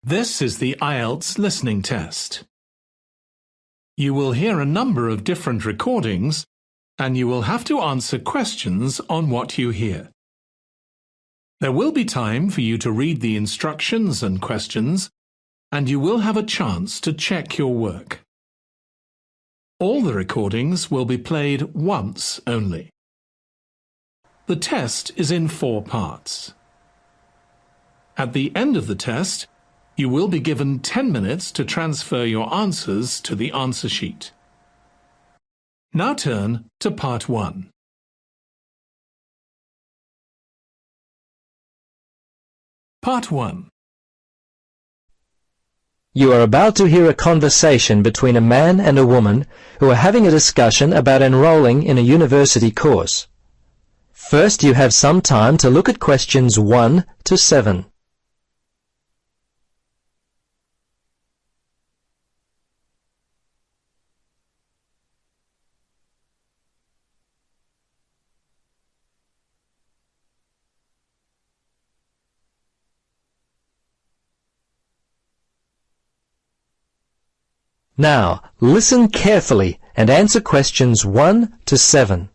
This is the IELTS listening test. You will hear a number of different recordings, and you will have to answer questions on what you hear. There will be time for you to read the instructions and questions, and you will have a chance to check your work. All the recordings will be played once only. The test is in 4 parts. At the end of the test, you will be given 10 minutes to transfer your answers to the answer sheet. Now turn to Part 1. Part 1. You are about to hear a conversation between a man and a woman who are having a discussion about enrolling in a university course. First, you have some time to look at questions 1 to 7. Now, listen carefully and answer questions 1 to 7.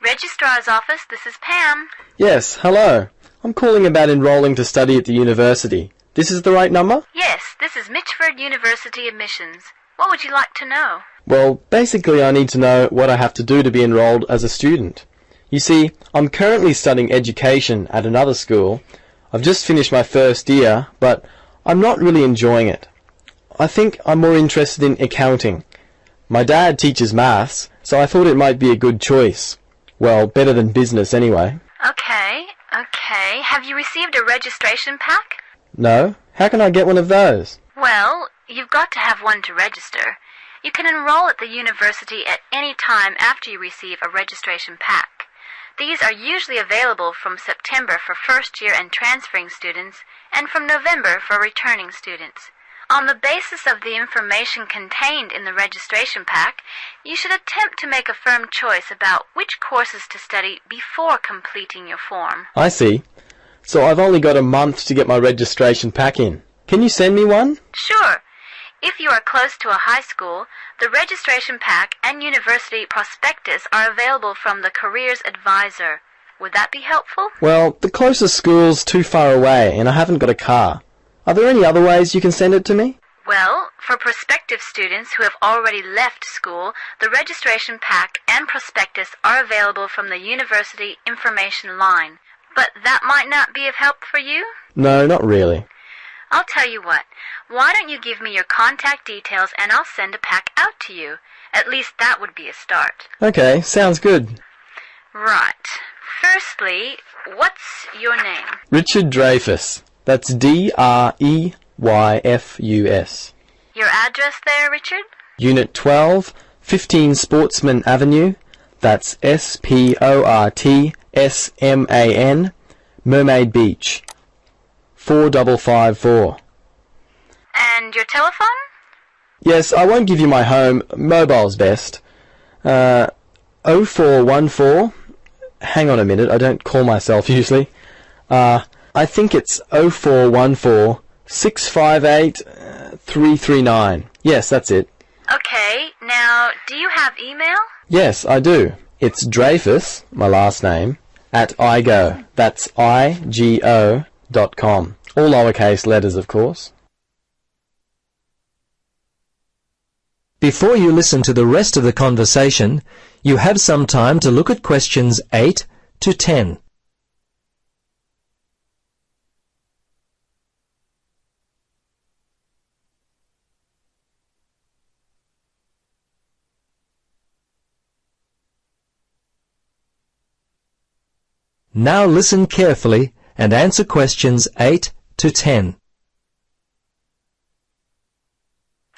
Registrar's office, this is Pam. Yes, hello. I'm calling about enrolling to study at the university. This is the right number? Yes, this is Mitchford University admissions. What would you like to know? Well, basically I need to know what I have to do to be enrolled as a student. You see, I'm currently studying education at another school. I've just finished my first year, but I'm not really enjoying it. I think I'm more interested in accounting. My dad teaches maths, so I thought it might be a good choice. Well, better than business anyway. Okay. Have you received a registration pack? No? How can I get one of those? Well, you've got to have one to register. You can enroll at the university at any time after you receive a registration pack. These are usually available from September for first-year and transferring students, and from November for returning students. On the basis of the information contained in the registration pack, you should attempt to make a firm choice about which courses to study before completing your form. I see. So I've only got a month to get my registration pack in. Can you send me one? Sure. If you are close to a high school, the registration pack and university prospectus are available from the Careers Advisor. Would that be helpful? Well, the closest school's too far away and I haven't got a car. Are there any other ways you can send it to me? Well, for prospective students who have already left school, the registration pack and prospectus are available from the university information line. But that might not be of help for you? No, not really. I'll tell you what, why don't you give me your contact details and I'll send a pack out to you. At least that would be a start. Okay, sounds good. Right. Firstly, what's your name? Richard Dreyfus. That's Dreyfus. Your address there, Richard? Unit 12, 15 Sportsman Avenue. That's Sportsman, Mermaid Beach. 4554. And your telephone? Yes, I won't give you my home. Mobile's best. 0414. Hang on a minute, I don't call myself usually. I think it's 0414 658 339. Yes, that's it. Okay, now, do you have email? Yes, I do. It's Dreyfus, my last name, at igo. That's IGO.com. All lowercase letters, of course. Before you listen to the rest of the conversation, you have some time to look at questions 8 to 10. Now listen carefully and answer questions 8 to 10.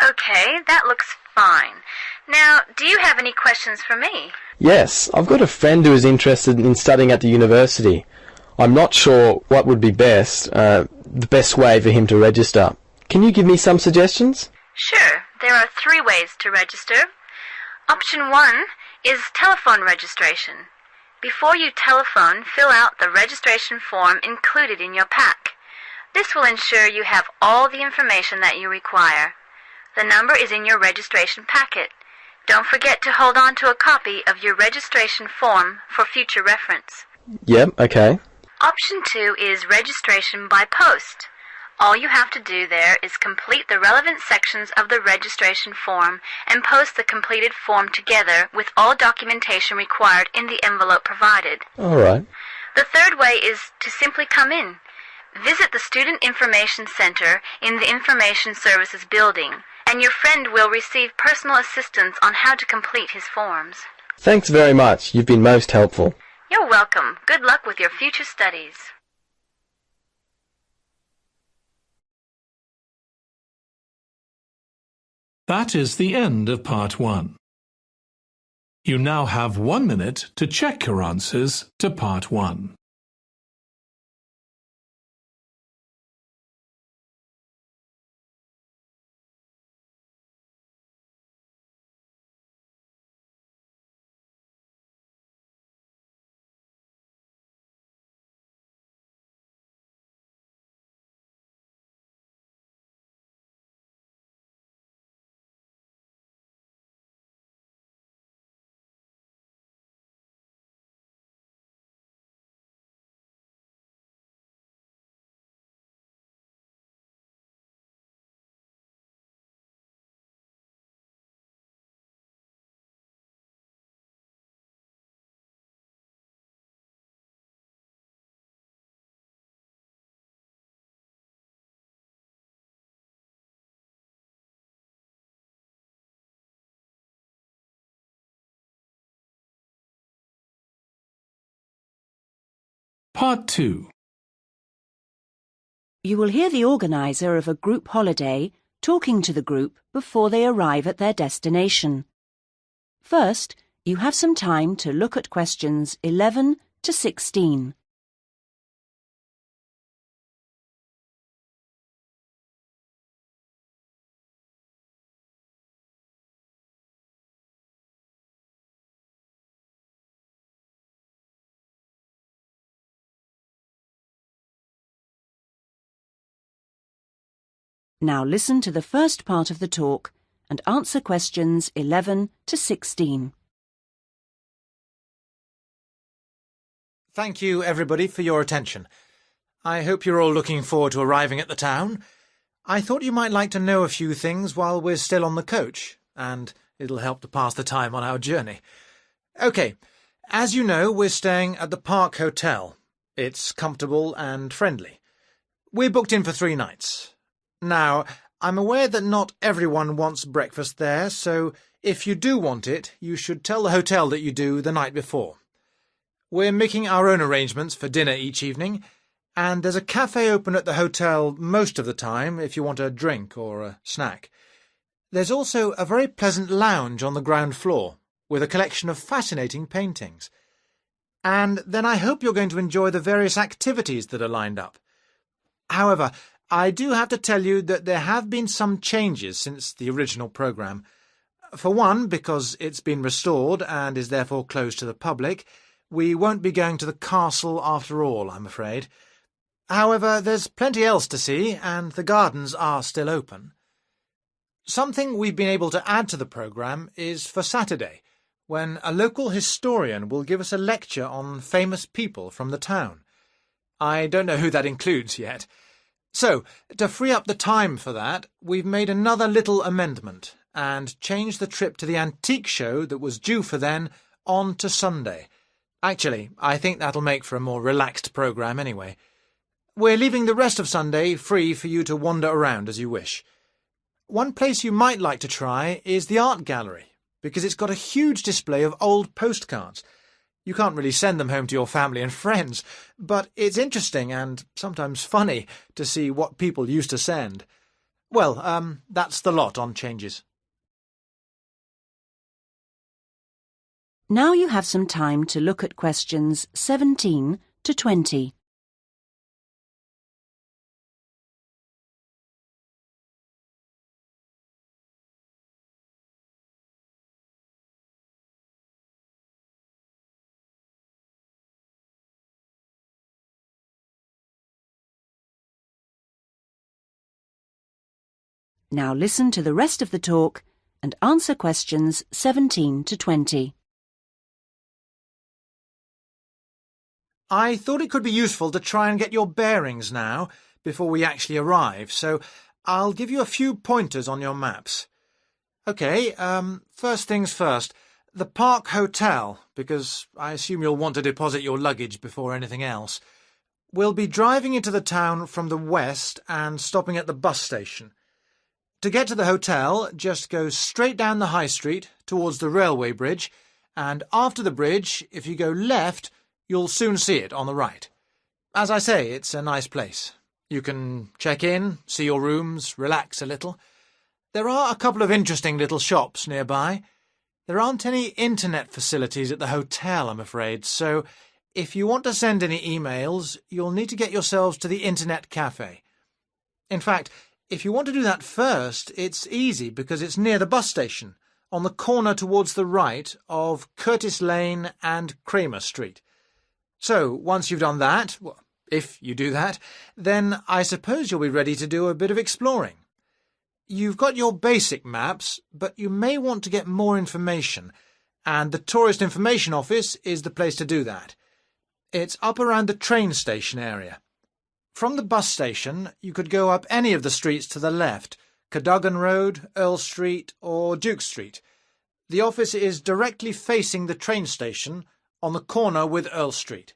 Okay, that looks fine. Now, do you have any questions for me? Yes, I've got a friend who is interested in studying at the university. I'm not sure what would be best, the best way for him to register. Can you give me some suggestions? Sure, there are 3 ways to register. Option 1 is telephone registration. Before you telephone, fill out the registration form included in your pack. This will ensure you have all the information that you require. The number is in your registration packet. Don't forget to hold on to a copy of your registration form for future reference. Yep, okay. Option 2 is registration by post. All you have to do there is complete the relevant sections of the registration form and post the completed form together with all documentation required in the envelope provided. All right. The third way is to simply come in. Visit the Student Information Center in the Information Services building, and your friend will receive personal assistance on how to complete his forms. Thanks very much. You've been most helpful. You're welcome. Good luck with your future studies. That is the end of Part 1. You now have 1 minute to check your answers to Part 1. Part 2. You will hear the organiser of a group holiday talking to the group before they arrive at their destination. First, you have some time to look at questions 11 to 16. Now listen to the first part of the talk and answer questions 11 to 16. Thank you, everybody, for your attention. I hope you're all looking forward to arriving at the town. I thought you might like to know a few things while we're still on the coach, and it'll help to pass the time on our journey. OK, as you know, we're staying at the Park Hotel. It's comfortable and friendly. We're booked in for 3 nights. Now, I'm aware that not everyone wants breakfast there, so if you do want it, you should tell the hotel that you do the night before. We're making our own arrangements for dinner each evening, and there's a cafe open at the hotel most of the time if you want a drink or a snack. There's also a very pleasant lounge on the ground floor with a collection of fascinating paintings. And then I hope you're going to enjoy the various activities that are lined up. However, I do have to tell you that there have been some changes since the original programme. For one, because it's been restored and is therefore closed to the public, we won't be going to the castle after all, I'm afraid. However, there's plenty else to see, and the gardens are still open. Something we've been able to add to the programme is for Saturday, when a local historian will give us a lecture on famous people from the town. I don't know who that includes yet. So, to free up the time for that, we've made another little amendment and changed the trip to the antique show that was due for then on to Sunday. Actually, I think that'll make for a more relaxed programme anyway. We're leaving the rest of Sunday free for you to wander around as you wish. One place you might like to try is the art gallery, because it's got a huge display of old postcards. You can't really send them home to your family and friends, but it's interesting and sometimes funny to see what people used to send. Well, that's the lot on changes. Now you have some time to look at questions 17 to 20. Now listen to the rest of the talk and answer questions 17 to 20. I thought it could be useful to try and get your bearings now, before we actually arrive, so I'll give you a few pointers on your maps. OK, first things first. The Park Hotel, because I assume you'll want to deposit your luggage before anything else. We'll be driving into the town from the west and stopping at the bus station. To get to the hotel, just go straight down the high street towards the railway bridge, and after the bridge, if you go left, you'll soon see it on the right. As I say, it's a nice place. You can check in, see your rooms, relax a little. There are a couple of interesting little shops nearby. There aren't any internet facilities at the hotel, I'm afraid, so if you want to send any emails, you'll need to get yourselves to the internet cafe. In fact, if you want to do that first, it's easy because it's near the bus station, on the corner towards the right of Curtis Lane and Kramer Street. So, once you've done that, well, if you do that, then I suppose you'll be ready to do a bit of exploring. You've got your basic maps, but you may want to get more information, and the Tourist Information Office is the place to do that. It's up around the train station area. From the bus station, you could go up any of the streets to the left, Cadogan Road, Earl Street, or Duke Street. The office is directly facing the train station on the corner with Earl Street.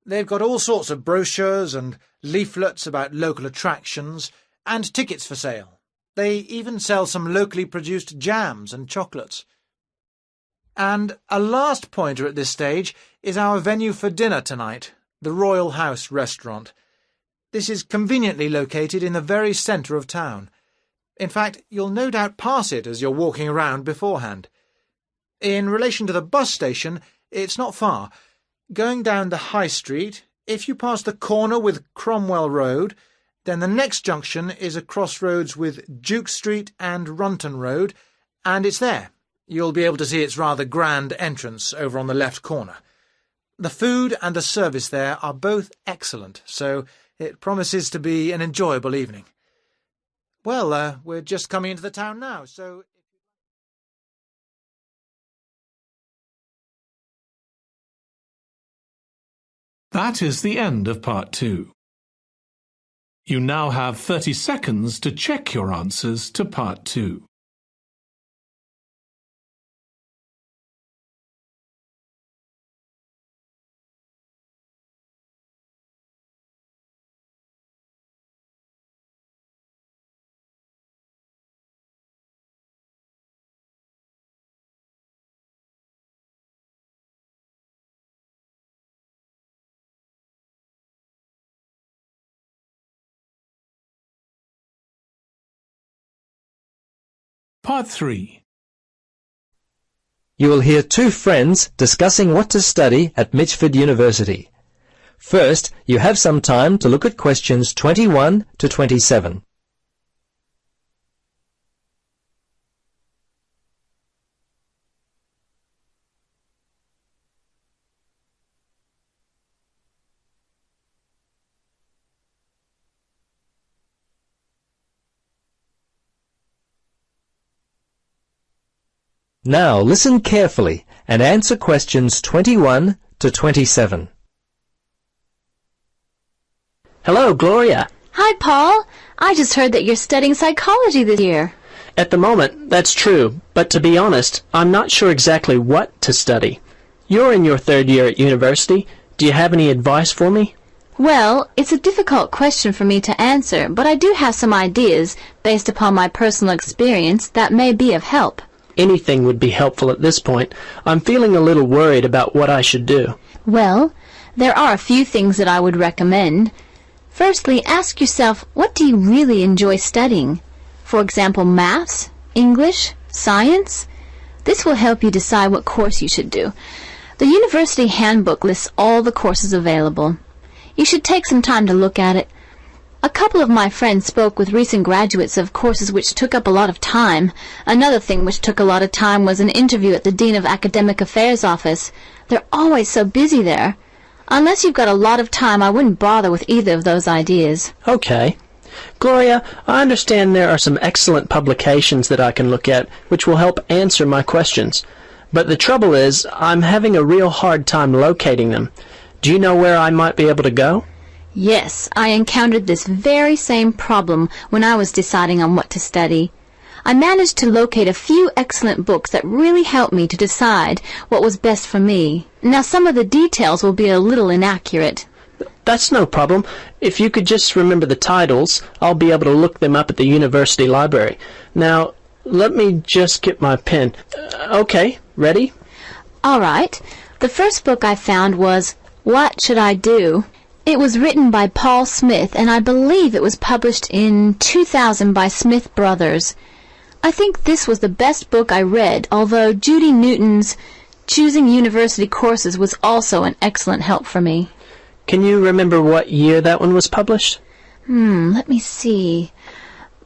They've got all sorts of brochures and leaflets about local attractions and tickets for sale. They even sell some locally produced jams and chocolates. And a last pointer at this stage is our venue for dinner tonight, the Royal House restaurant. This is conveniently located in the very centre of town. In fact, you'll no doubt pass it as you're walking around beforehand. In relation to the bus station, it's not far. Going down the High Street, if you pass the corner with Cromwell Road, then the next junction is a crossroads with Duke Street and Runton Road, and it's there. You'll be able to see its rather grand entrance over on the left corner. The food and the service there are both excellent, so it promises to be an enjoyable evening. Well, we're just coming into the town now, so... That is the end of part 2. You now have 30 seconds to check your answers to part 2. Part 3. You will hear two friends discussing what to study at Mitchford University. First, you have some time to look at questions 21 to 27. Now listen carefully and answer questions 21 to 27. Hello, Gloria. Hi, Paul. I just heard that you're studying psychology this year. At the moment, that's true, but to be honest, I'm not sure exactly what to study. You're in your third year at university. Do you have any advice for me? Well, it's a difficult question for me to answer, but I do have some ideas based upon my personal experience that may be of help. Anything would be helpful at this point. I'm feeling a little worried about what I should do. Well, there are a few things that I would recommend. Firstly, ask yourself, what do you really enjoy studying? For example, maths, English, science? This will help you decide what course you should do. The university handbook lists all the courses available. You should take some time to look at it. A couple of my friends spoke with recent graduates of courses which took up a lot of time. Another thing which took a lot of time was an interview at the Dean of Academic Affairs office. They're always so busy there. Unless you've got a lot of time, I wouldn't bother with either of those ideas. Okay. Gloria, I understand there are some excellent publications that I can look at which will help answer my questions. But the trouble is, I'm having a real hard time locating them. Do you know where I might be able to go? Yes, I encountered this very same problem when I was deciding on what to study. I managed to locate a few excellent books that really helped me to decide what was best for me. Now, some of the details will be a little inaccurate. That's no problem. If you could just remember the titles, I'll be able to look them up at the university library. Now, let me just get my pen. Okay, ready? All right. The first book I found was What Should I Do? It was written by Paul Smith, and I believe it was published in 2000 by Smith Brothers. I think this was the best book I read, although Judy Newton's Choosing University Courses was also an excellent help for me. Can you remember what year that one was published? Let me see.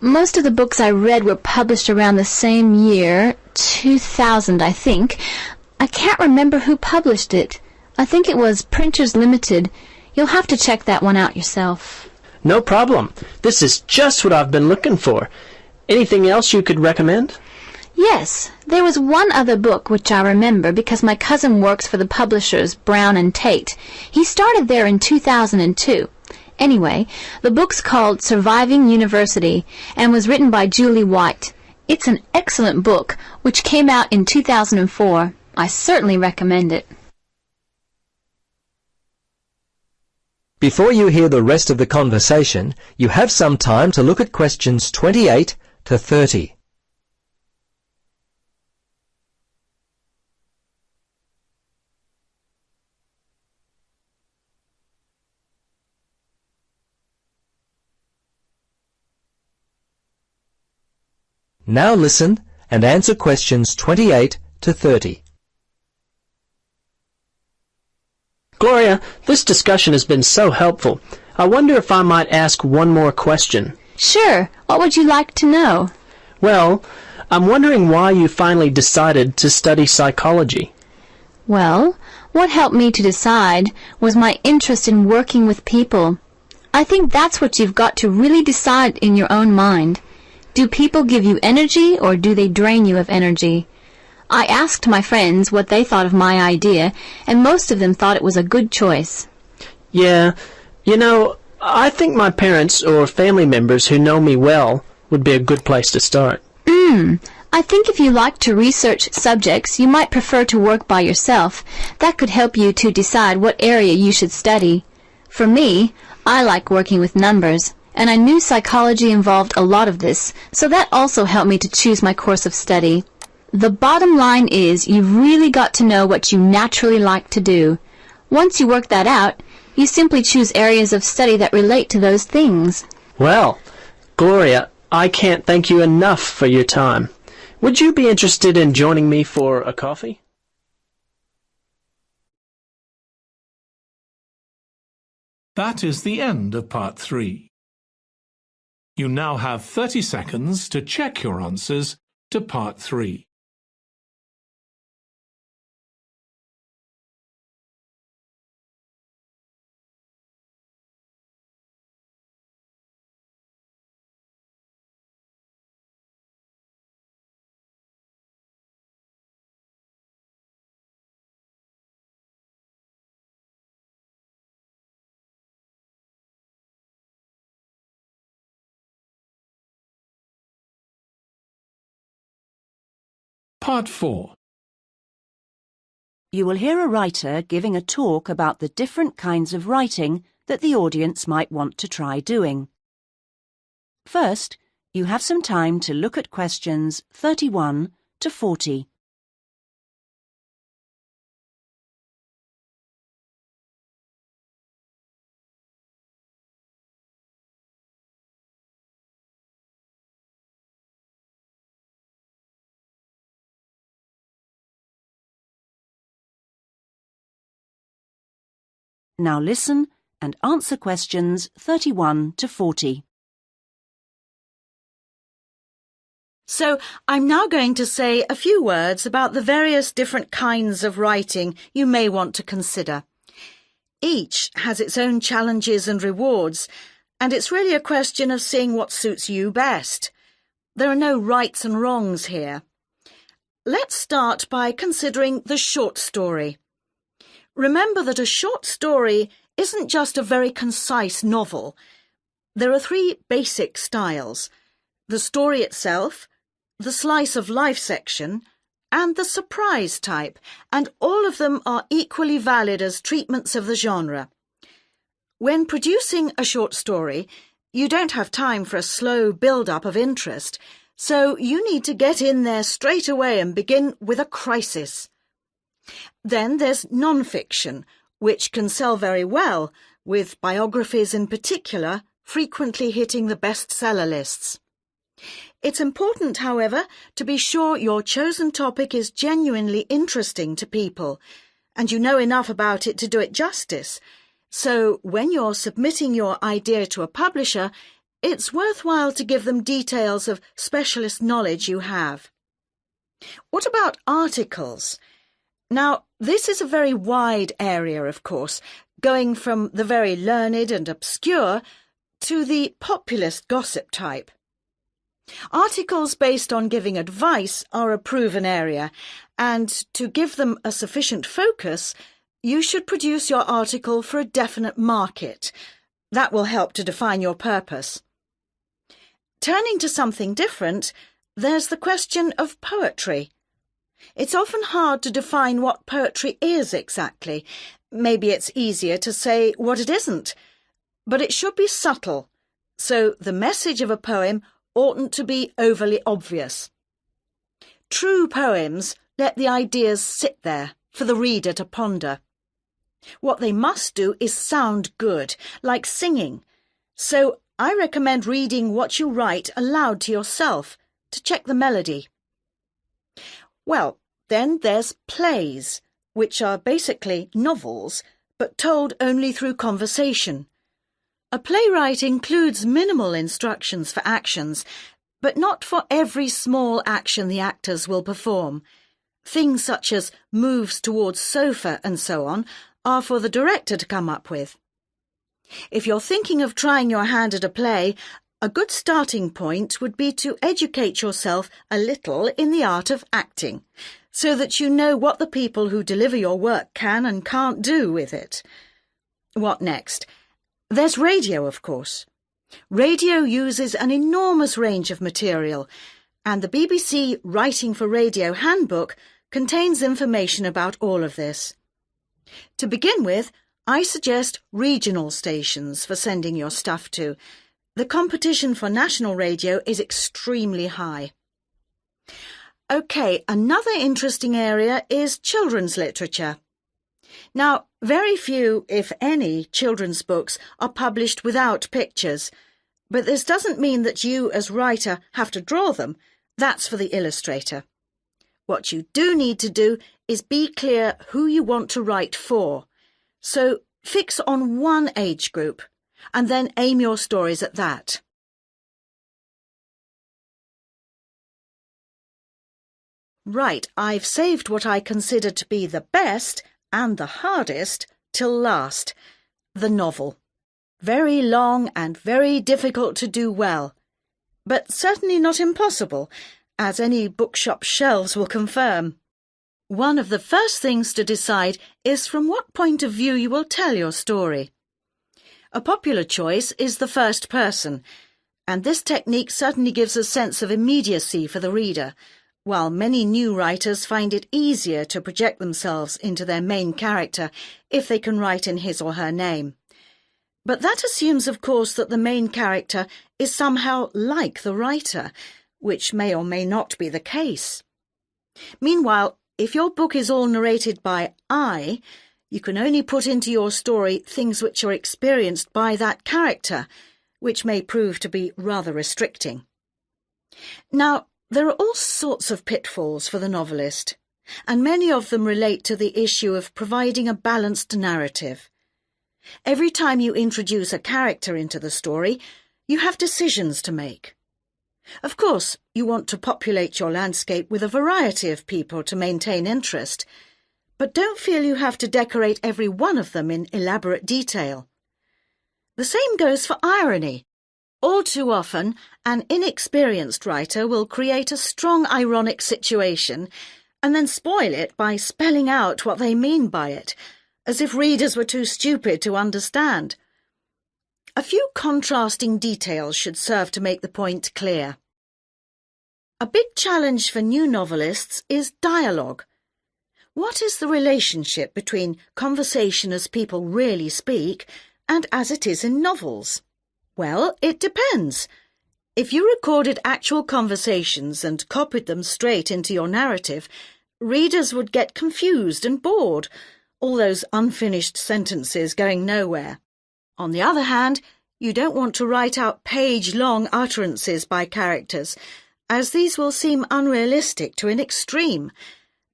Most of the books I read were published around the same year, 2000, I think. I can't remember who published it. I think it was Printers Limited. You'll have to check that one out yourself. No problem. This is just what I've been looking for. Anything else you could recommend? Yes, there was one other book which I remember because my cousin works for the publishers Brown and Tate. He started there in 2002. Anyway, the book's called Surviving University and was written by Julie White. It's an excellent book which came out in 2004. I certainly recommend it. Before you hear the rest of the conversation, you have some time to look at questions 28 to 30. Now listen and answer questions 28 to 30. Gloria, this discussion has been so helpful. I wonder if I might ask one more question. Sure. What would you like to know? Well, I'm wondering why you finally decided to study psychology. Well, what helped me to decide was my interest in working with people. I think that's what you've got to really decide in your own mind. Do people give you energy or do they drain you of energy? I asked my friends what they thought of my idea, and most of them thought it was a good choice. Yeah, you know, I think my parents or family members who know me well would be a good place to start. I think if you like to research subjects, you might prefer to work by yourself. That could help you to decide what area you should study. For me, I like working with numbers, and I knew psychology involved a lot of this, so that also helped me to choose my course of study. The bottom line is you've really got to know what you naturally like to do. Once you work that out, you simply choose areas of study that relate to those things. Well, Gloria, I can't thank you enough for your time. Would you be interested in joining me for a coffee? That is the end of part 3. You now have 30 seconds to check your answers to part 3. Part 4. You will hear a writer giving a talk about the different kinds of writing that the audience might want to try doing. First, you have some time to look at questions 31 to 40. Now listen and answer questions 31 to 40. So, I'm now going to say a few words about the various different kinds of writing you may want to consider. Each has its own challenges and rewards, and it's really a question of seeing what suits you best. There are no rights and wrongs here. Let's start by considering the short story. Remember that a short story isn't just a very concise novel. There are three basic styles: the story itself, the slice of life section, and the surprise type, and all of them are equally valid as treatments of the genre. When producing a short story, you don't have time for a slow build-up of interest, so you need to get in there straight away and begin with a crisis. Then there's non-fiction, which can sell very well, with biographies in particular frequently hitting the bestseller lists. It's important, however, to be sure your chosen topic is genuinely interesting to people, and you know enough about it to do it justice. So when you're submitting your idea to a publisher, it's worthwhile to give them details of specialist knowledge you have. What about articles? Now, this is a very wide area, of course, going from the very learned and obscure to the populist gossip type. Articles based on giving advice are a proven area, and to give them a sufficient focus, you should produce your article for a definite market. That will help to define your purpose. Turning to something different, there's the question of poetry. It's often hard to define what poetry is exactly. Maybe it's easier to say what it isn't. But it should be subtle, so the message of a poem oughtn't to be overly obvious. True poems let the ideas sit there for the reader to ponder. What they must do is sound good, like singing. So I recommend reading what you write aloud to yourself to check the melody. Well, then there's plays, which are basically novels, but told only through conversation. A playwright includes minimal instructions for actions, but not for every small action the actors will perform. Things such as moves towards sofa and so on are for the director to come up with. If you're thinking of trying your hand at a play, a good starting point would be to educate yourself a little in the art of acting, so that you know what the people who deliver your work can and can't do with it. What next? There's radio, of course. Radio uses an enormous range of material, and the BBC Writing for Radio Handbook contains information about all of this. To begin with, I suggest regional stations for sending your stuff to. The competition for national radio is extremely high. OK, another interesting area is children's literature. Now, very few, if any, children's books are published without pictures, but this doesn't mean that you, as writer, have to draw them. That's for the illustrator. What you do need to do is be clear who you want to write for. So fix on one age group, and then aim your stories at that. Right, I've saved what I consider to be the best and the hardest till last, the novel. Very long and very difficult to do well, but certainly not impossible, as any bookshop shelves will confirm. One of the first things to decide is from what point of view you will tell your story. A popular choice is the first person, and this technique certainly gives a sense of immediacy for the reader, while many new writers find it easier to project themselves into their main character if they can write in his or her name. But that assumes, of course, that the main character is somehow like the writer, which may or may not be the case. Meanwhile, if your book is all narrated by I, you can only put into your story things which are experienced by that character, which may prove to be rather restricting. Now, there are all sorts of pitfalls for the novelist, and many of them relate to the issue of providing a balanced narrative. Every time you introduce a character into the story, you have decisions to make. Of course, you want to populate your landscape with a variety of people to maintain interest, but don't feel you have to decorate every one of them in elaborate detail. The same goes for irony. All too often, an inexperienced writer will create a strong ironic situation and then spoil it by spelling out what they mean by it, as if readers were too stupid to understand. A few contrasting details should serve to make the point clear. A big challenge for new novelists is dialogue. What is the relationship between conversation as people really speak and as it is in novels? Well, it depends. If you recorded actual conversations and copied them straight into your narrative, readers would get confused and bored, all those unfinished sentences going nowhere. On the other hand, you don't want to write out page-long utterances by characters, as these will seem unrealistic to an extreme,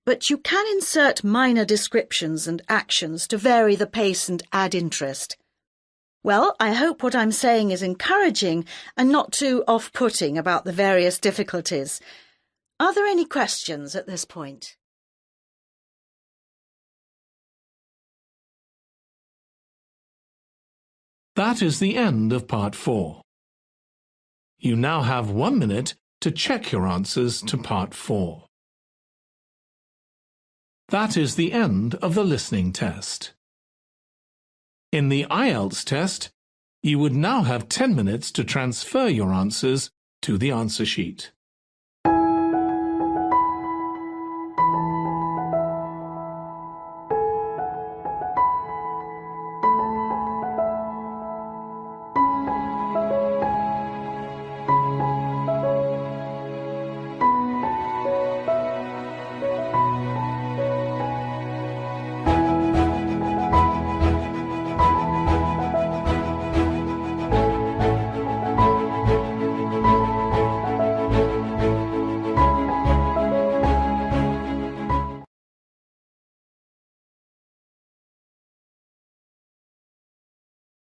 but you can insert minor descriptions and actions to vary the pace and add interest. Well, I hope what I'm saying is encouraging and not too off-putting about the various difficulties. Are there any questions at this point? That is the end of Part 4. You now have 1 minute to check your answers to Part 4. That is the end of the listening test. In the IELTS test, you would now have 10 minutes to transfer your answers to the answer sheet.